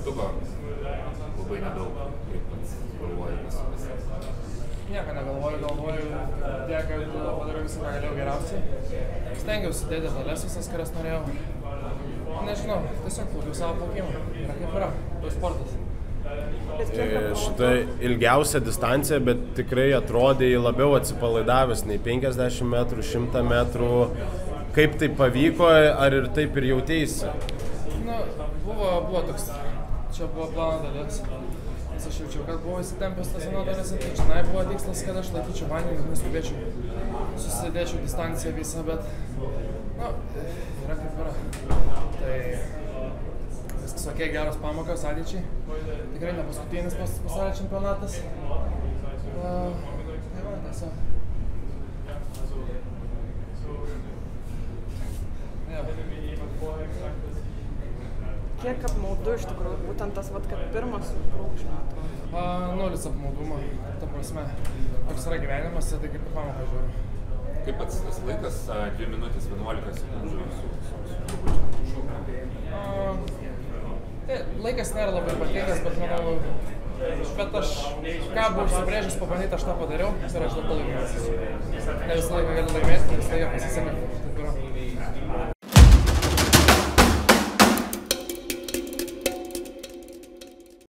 Mygtuko labai nedaug, kaip pats galvoji visą. Nieko negalvoju, tiek, kad padariau visą, ką galėjau geriausiai. Stengiausi dėti detalės visas, kurias norėjau. Nežinau, tiesiog plaukiau savo plaukimą. Yra kaip yra, tai sportas. Šitą ilgiausią distanciją, bet tikrai atrodė labiau atsipalaidavęs nei 50 metrų, 100 metrų. Kaip tai pavyko, ar ir taip ir jauteisi? Nu, buvo toks, čia buvo plano dalis. Nes aš jaučiau, kad buvo įsitempęs tas nuotolis, tai čia buvo tikslas, kad aš laikyčiau vandenį, neskubėčiau, susidėčiau distanciją visą, bet, nu, yra kaip yra. Tai viskas okei, geros pamokos ateičiai. Tikrai ne paskutinis pasaulio čempionatas. Tai va, tiesiog. Kiek apmaudu iš tikrųjų, būtent tas, kad pirmas brūkšnio atrodo? Nulis apmaudumo, ta prasme. Toks yra gyvenimas, tai kaip ir pamoką žiūriu. Kaip pats tas laikas, 2 minutės 11 sekundžių Tai laikas nėra labai ypatingas, bet manau, bet aš ką buvau užsibrėžęs pabandyti, aš tą padariau ir aš dabar laimingas. Ne visą laiką galiu laimėti, ne visą laiką pasiseka.